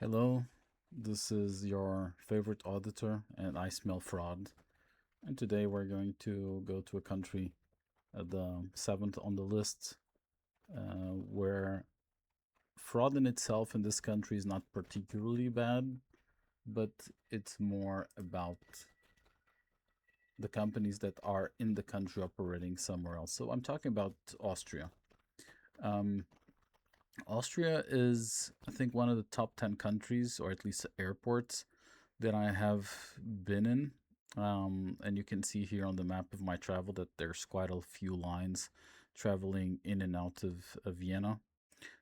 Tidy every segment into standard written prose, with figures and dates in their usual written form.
Hello, this is your favorite auditor, and I smell fraud. And today we're going to go to a country, the seventh on the list, where fraud in itself in this country is not particularly bad, but it's more about the companies that are in the country operating somewhere else. So I'm talking about Austria. Um, Austria is, I think, one of the top 10 countries, or at least airports, that I have been in. And you can see here on the map of my travel that there's quite a few lines traveling in and out of Vienna.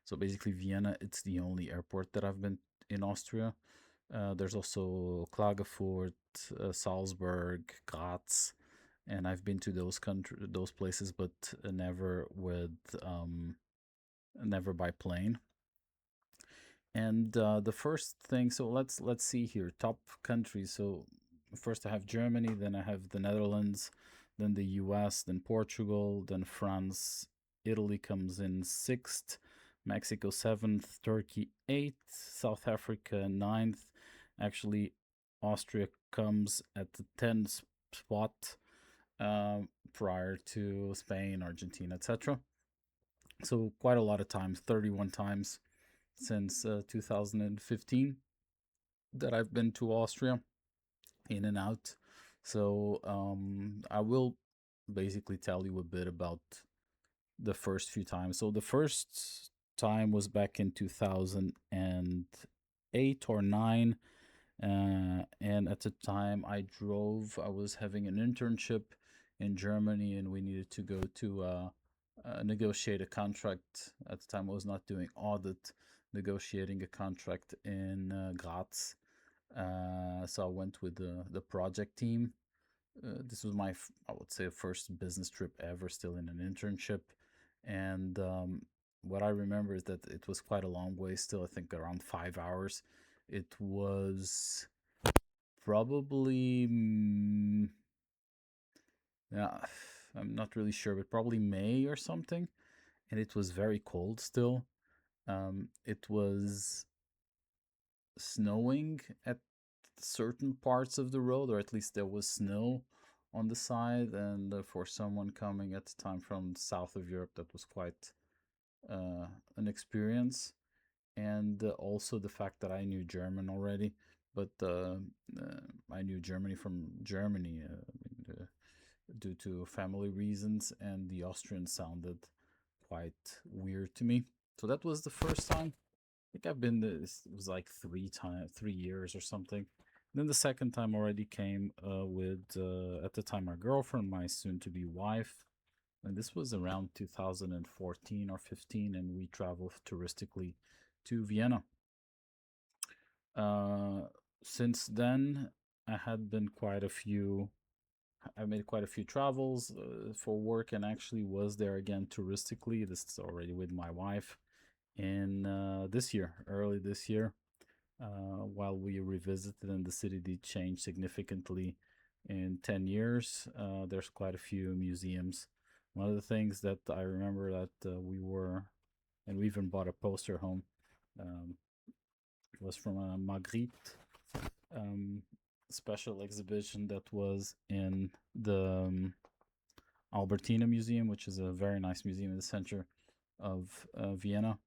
So basically, Vienna, it's the only airport that I've been in Austria. There's also Klagenfurt, Salzburg, Graz, and I've been to those places, but never by plane. And the first thing, so let's see here, top countries. So first I have Germany, then I have the Netherlands, then the US, then Portugal, then France. Italy comes in sixth, Mexico seventh, Turkey eighth, South Africa ninth. Actually, Austria comes at the 10th spot, prior to Spain, Argentina, etc. So quite a lot of times, 31 times since 2015 that I've been to Austria, in and out. So I will basically tell you a bit about the first few times. So the first time was back in 2008 or 9. And at the time I was having an internship in Germany, and we needed to go to negotiate a contract. At the time I was not doing audit, negotiating a contract in Graz. So I went with the project team. This was I would say, first business trip ever, still in an internship. And what I remember is that it was quite a long way still, I think around 5 hours. It was probably, yeah, I'm not really sure, but probably May or something. And it was very cold still. It was snowing at certain parts of the road, or at least there was snow on the side. And for someone coming at the time from the south of Europe, that was quite an experience. And also the fact that I knew German already, but I knew Germany from Germany, due to family reasons, and the Austrian sounded quite weird to me. So that was the first time. I think I've been this was like 3 years or something. Then the second time already came with at the time my girlfriend, my soon-to-be wife, and this was around 2014 or 15, and we traveled touristically to Vienna. Uh, since then, I had been quite a few. I made quite a few travels for work, and actually was there again touristically. This is already with my wife in this year, early this year, while we revisited, and the city did change significantly in 10 years. There's quite a few museums. One of the things that I remember that and we even bought a poster home, um, was from a Magritte um, special exhibition that was in the Albertina Museum, which is a very nice museum in the center of Vienna,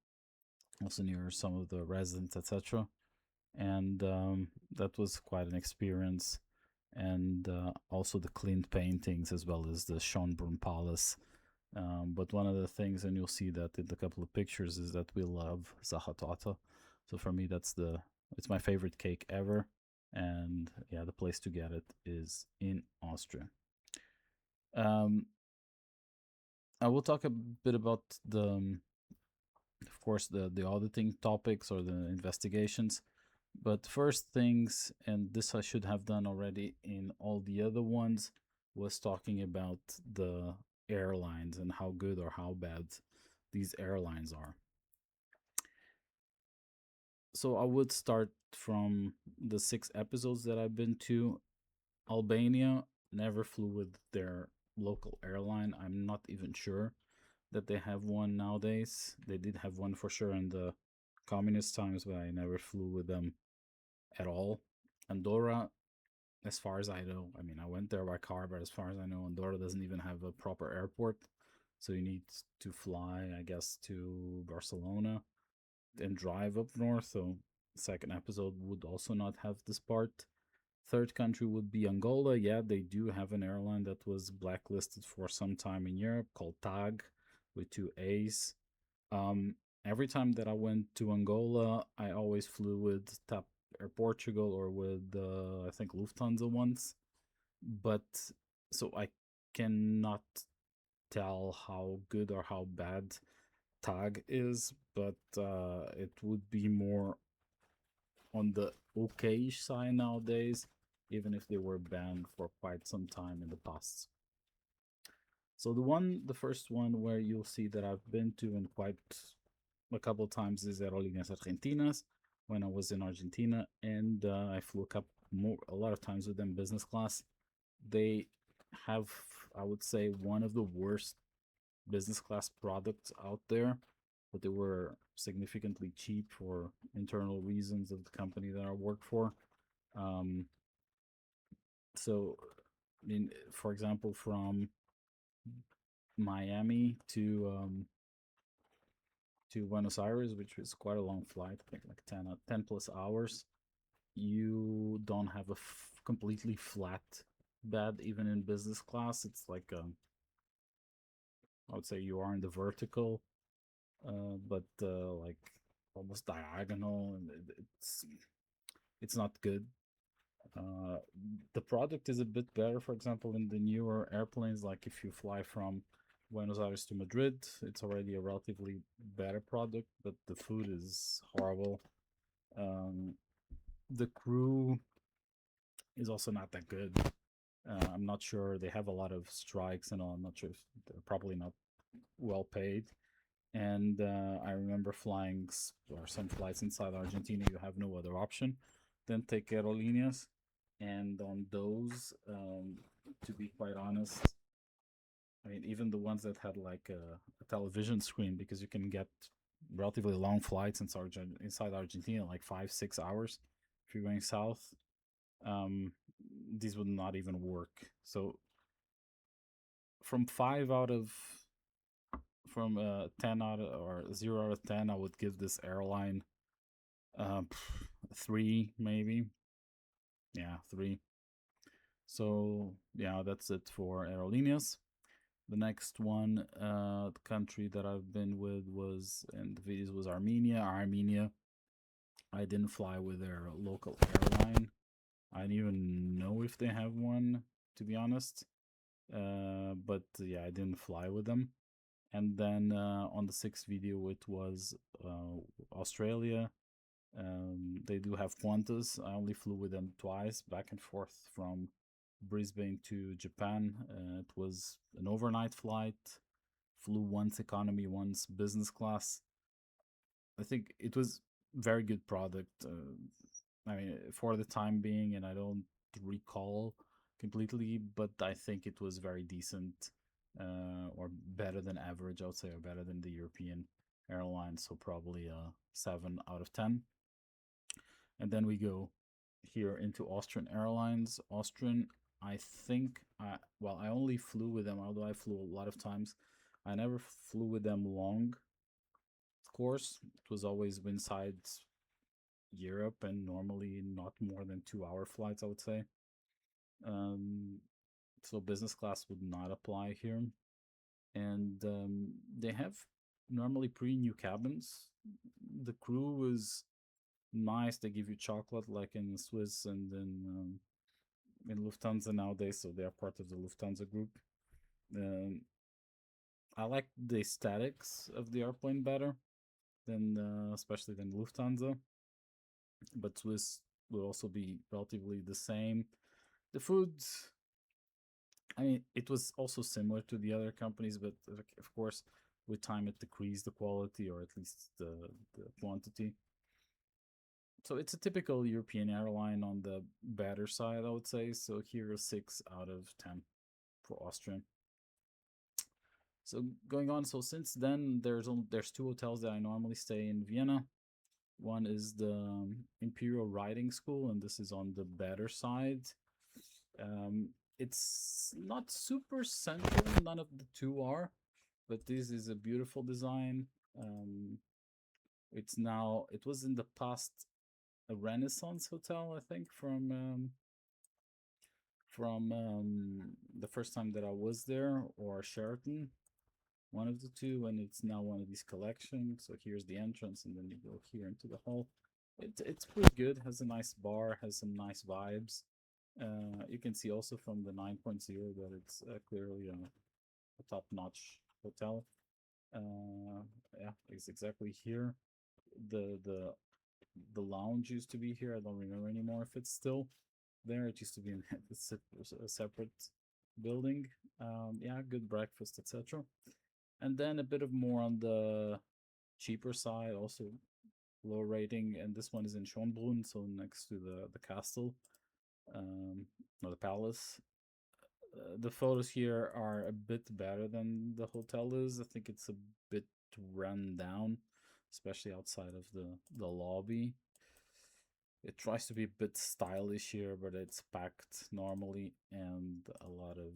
also near some of the residents, etc. And that was quite an experience. And also the cleaned paintings, as well as the Schönbrunn Palace. But one of the things, and you'll see that in a couple of pictures, is that we love Zahatotta. So for me, it's my favorite cake ever. And yeah, the place to get it is in Austria. Um, I will talk a bit about of course, the auditing topics or the investigations. But first things, and this I should have done already in all the other ones, was talking about the airlines and how good or how bad these airlines are. So I would start from the 6 episodes that I've been to. Albania never flew with their local airline. I'm not even sure that they have one nowadays. They did have one for sure in the communist times, but I never flew with them at all. Andorra, as far as I know, I mean, I went there by car, but as far as I know, Andorra doesn't even have a proper airport. So you need to fly, I guess, to Barcelona and drive up north. So second episode would also not have this part. Third country would be Angola. Yeah, they do have an airline that was blacklisted for some time in Europe called TAG with two A's. Um, every time that I went to Angola, I always flew with TAP Air Portugal or with I think Lufthansa once. But so I cannot tell how good or how bad TAG is, but it would be more on the okayish side nowadays, even if they were banned for quite some time in the past. So the first one where you'll see that I've been to and quite a couple times is Aerolíneas Argentinas when I was in Argentina, and I flew a lot of times with them business class. They have, I would say, one of the worst business class products out there, but they were significantly cheap for internal reasons of the company that I work for. Um, so, I mean, for example, from Miami to Buenos Aires, which was quite a long flight, I think like 10 plus hours, you don't have a completely flat bed even in business class. It's like I would say you are in the vertical, but like almost diagonal, and it's not good. Uh, the product is a bit better, for example, in the newer airplanes. Like if you fly from Buenos Aires to Madrid, it's already a relatively better product, but the food is horrible. Um, the crew is also not that good. I'm not sure, they have a lot of strikes and all. I'm not sure if they're probably not well paid. And I remember flying or some flights inside Argentina. You have no other option than take aerolíneas, and on those, to be quite honest, I mean, even the ones that had like a television screen, because you can get relatively long flights inside Argentina, like 5 6 hours if you're going south. Um, these would not even work. So from 10 out of, or 0 out of 10, I would give this airline uh, 3 maybe. Yeah, 3. So yeah, that's it for aerolíneas. The next one, the country that I've been with was in the videos was Armenia. Armenia, I didn't fly with their local airline. I don't even know if they have one, to be honest. But yeah, I didn't fly with them. And then on the sixth video, it was Australia. They do have Qantas. I only flew with them twice, back and forth from Brisbane to Japan. It was an overnight flight. Flew once economy, once business class. I think it was very good product. I mean, for the time being, and I don't recall completely, but I think it was very decent, or better than average, I would say, or better than the European airlines. So probably a 7 out of 10. And then we go here into Austrian Airlines. Austrian, I think, I only flew with them, although I flew a lot of times. I never flew with them long, of course. It was always inside Europe and normally not more than 2 hour flights, I would say. Um, so business class would not apply here. And they have normally pretty new cabins. The crew is nice. They give you chocolate like in Swiss and in Lufthansa nowadays, so they are part of the Lufthansa group. Um, I like the aesthetics of the airplane better than, especially than Lufthansa, but Swiss will also be relatively the same. The food, I mean, it was also similar to the other companies, but of course, with time it decreased the quality or at least the quantity. So it's a typical European airline on the better side, I would say. So here a 6 out of 10 for Austrian. So going on, so since then there's two hotels that I normally stay in Vienna. One is the Imperial Riding School, and this is on the better side. Um, it's not super central, none of the two are, but this is a beautiful design. Um, it was in the past a Renaissance hotel, I think, from the first time that I was there, or Sheraton, one of the two, and it's now one of these collections. So here's the entrance, and then you go here into the hall. It's pretty good. Has a nice bar, has some nice vibes. You can see also from the 9.0 that it's clearly a top-notch hotel. Yeah, it's exactly here. The the lounge used to be here. I don't remember anymore if it's still there. It used to be in a separate building. Yeah, good breakfast, etc. And then a bit of more on the cheaper side, also low rating. And this one is in Schönbrunn, so next to the castle, um, or the palace. The photos here are a bit better than the hotel is. I think it's a bit run down, especially outside of the lobby. It tries to be a bit stylish here, but it's packed normally, and a lot of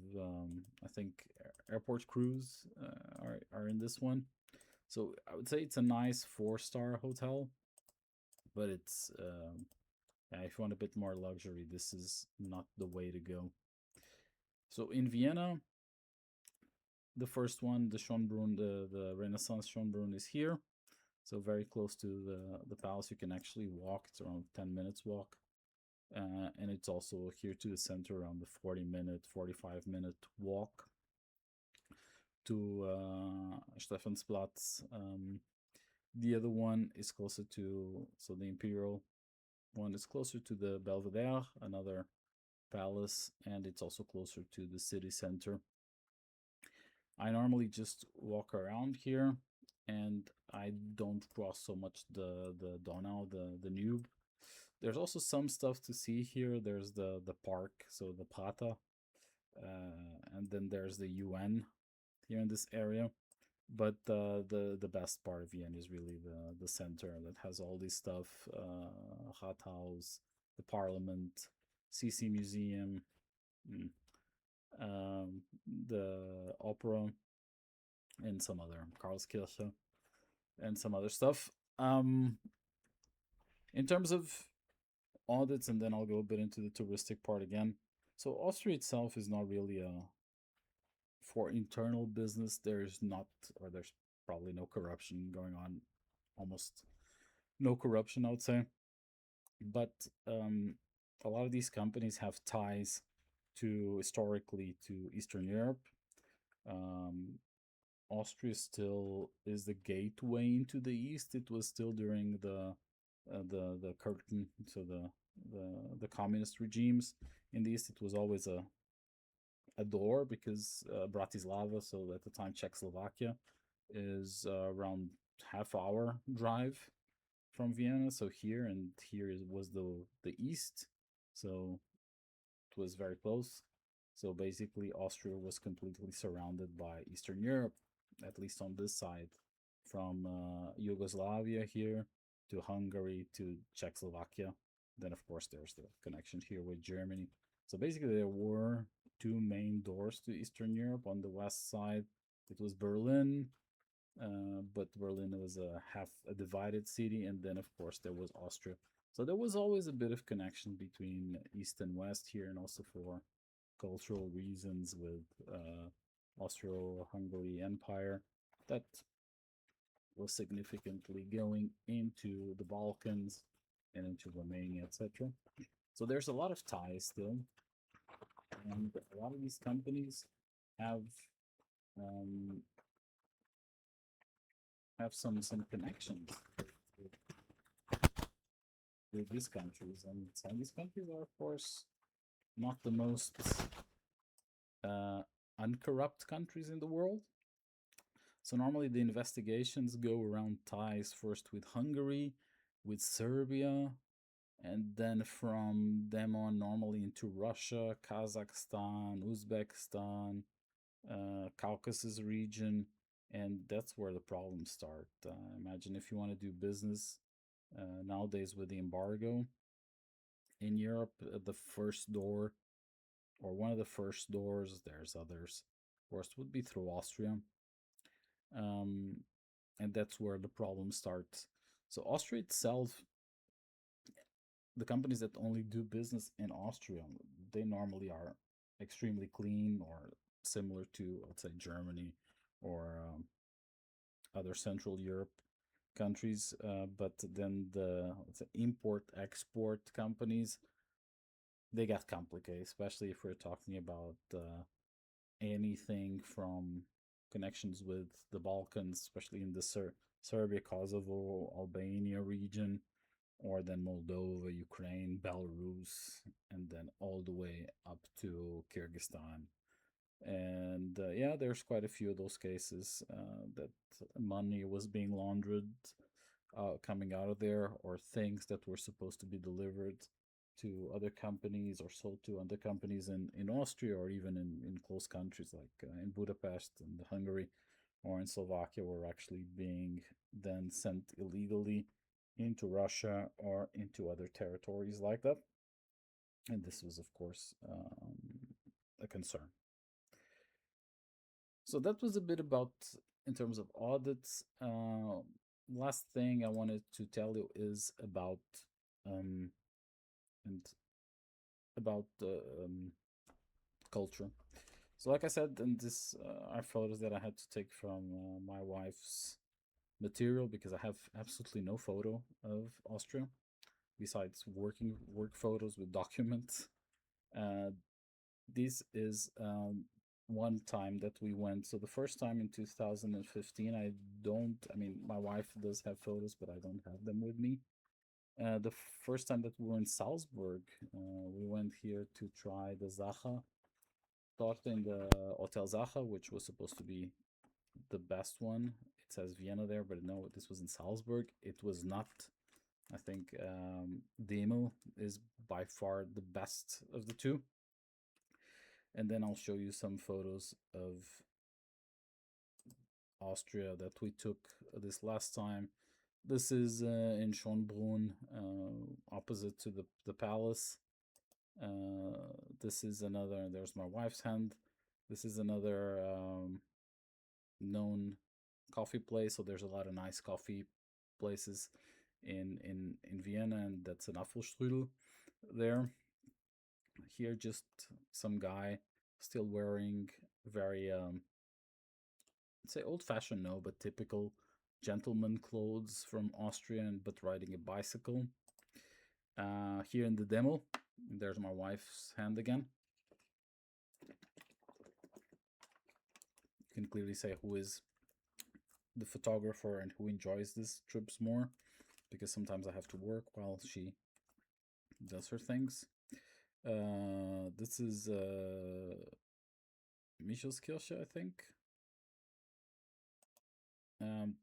I think airport crews are in this one. So I would say it's a nice 4-star hotel, but it's yeah, if you want a bit more luxury, this is not the way to go. So in Vienna, the first one, the Schönbrunn, the Renaissance Schönbrunn is here. So very close to the palace. You can actually walk. It's around 10 minutes walk. And it's also here to the center, around the 40-minute, 45-minute walk to Stephansplatz. The other one is closer to, so the Imperial one is closer to the Belvedere, another palace, and it's also closer to the city center. I normally just walk around here, and I don't cross so much the Donau, the Nube. There's also some stuff to see here. There's the park, so the Prater, and then there's the UN here in this area. But the best part of Vienna is really the center that has all this stuff: Rathaus, the Parliament, CC Museum, mm, the opera, and some other Karlskirche, and some other stuff. In terms of audits, and then I'll go a bit into the touristic part again. So Austria itself is not really a, for internal business. There's not, or there's probably no corruption going on. Almost no corruption, I would say. But a lot of these companies have ties to, historically, to Eastern Europe. Um, Austria still is the gateway into the East. It was still during the curtain, so the communist regimes in the East. It was always a door, because Bratislava, so at the time Czechoslovakia, is around half-hour drive from Vienna. So here, and here was the East, so it was very close. So basically, Austria was completely surrounded by Eastern Europe, at least on this side, from Yugoslavia here to Hungary to Czechoslovakia. Then, of course, there's the connection here with Germany. So basically, there were two main doors to Eastern Europe. On the west side, it was Berlin, but Berlin was a divided city, and then, of course, there was Austria. So there was always a bit of connection between East and West here, and also for cultural reasons with Austro-Hungary Empire that was significantly going into the Balkans and into Romania, etc. So there's a lot of ties still, and a lot of these companies have um, some connections with, with these countries, and some of these countries are, of course, not the most uh, uncorrupt countries in the world. So normally the investigations go around ties first with Hungary, with Serbia, and then from them on normally into Russia, Kazakhstan, Uzbekistan, Caucasus region, and that's where the problems start. Imagine if you want to do business Nowadays, with the embargo in Europe, the first door or one of the first doors, there's others, of course, would be through Austria. Um, and that's where the problem starts. So, Austria itself, the companies that only do business in Austria, they normally are extremely clean or similar to, let's say, Germany or other Central Europe countries. But then the, let's say, import export companies, they get complicated, especially if we're talking about anything from connections with the Balkans, especially in the Serbia, Kosovo, Albania region, or then Moldova, Ukraine, Belarus, and then all the way up to Kyrgyzstan. And yeah, there's quite a few of those cases that money was being laundered coming out of there, or things that were supposed to be delivered to other companies or sold to other companies in Austria, or even in close countries like in Budapest and Hungary or in Slovakia, were actually being then sent illegally into Russia or into other territories like that. And this was, of course, a concern. So that was a bit about in terms of audits. Last thing I wanted to tell you is about um, and about culture. So, like I said, and this are photos that I had to take from my wife's material because I have absolutely no photo of Austria besides work photos with documents. Uh, this is one time that we went. So the first time in 2015, I don't. I mean, my wife does have photos, but I don't have them with me. The first time that we were in Salzburg, we went here to try the Zacha torte in the Hotel Zacha, which was supposed to be the best one. It says Vienna there, but no, this was in Salzburg. It was not. I think Demo is by far the best of the two. And then I'll show you some photos of Austria that we took this last time. This is in Schönbrunn, opposite to the palace. This is another, there's my wife's hand. This is another known coffee place. So there's a lot of nice coffee places in Vienna, and that's an Apfelstrudel there. Here, just some guy still wearing very I'd say old fashioned, no, but typical gentleman clothes from Austria, but riding a bicycle. Here in the demo, there's my wife's hand again. You can clearly say who is the photographer and who enjoys these trips more, because sometimes I have to work while she does her things. This is Michels-Kirche, I think.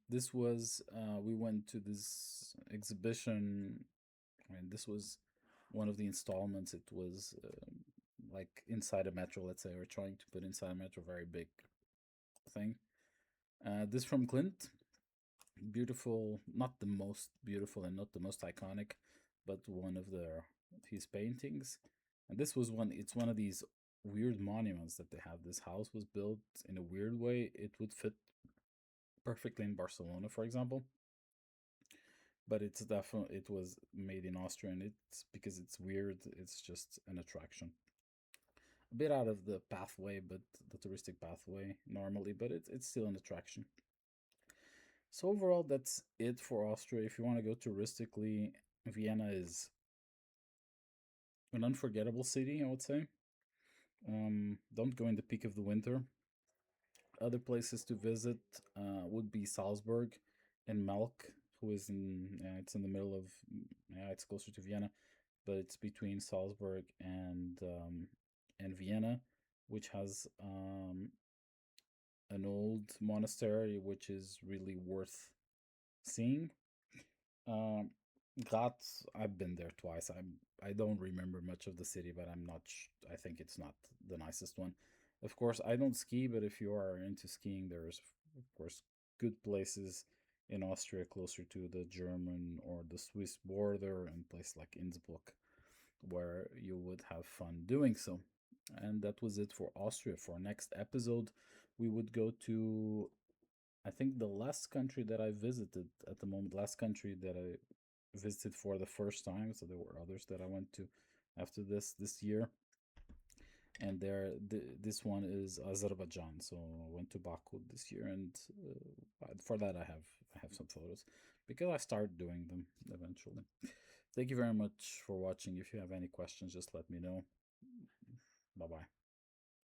This was we went to this exhibition. I mean, this was one of the installments. It was like inside a metro. Let's say we're trying to put inside a metro, very big thing. This from Clint, beautiful, not the most beautiful and not the most iconic, but one of his paintings. And this was one. It's one of these weird monuments that they have. This house was built in a weird way. It would fit perfectly in Barcelona, for example. But it's definitely, it was made in Austria, and it's because it's weird. It's just an attraction. A bit out of the pathway, but the touristic pathway normally, but it's still an attraction. So overall, that's it for Austria. If you want to go touristically, Vienna is an unforgettable city, I would say. Don't go in the peak of the winter. Other places to visit would be Salzburg and Melk, who is it's in the middle of, yeah, it's closer to Vienna, but it's between Salzburg and Vienna, which has an old monastery which is really worth seeing. Um, Graz, I've been there twice. I don't remember much of the city, but I'm not. I think it's not the nicest one. Of course, I don't ski, but if you are into skiing, there's of course good places in Austria, closer to the German or the Swiss border, and place like Innsbruck, where you would have fun doing so. And that was it for Austria. For our next episode, we would go to, I think, the last country that I visited at the moment, last country that I visited for the first time. So there were others that I went to after this year, and this one is Azerbaijan. So I went to Baku this year, and for that I have some photos because I started doing them eventually. Thank you very much for watching. If you have any questions, just let me know. Bye bye.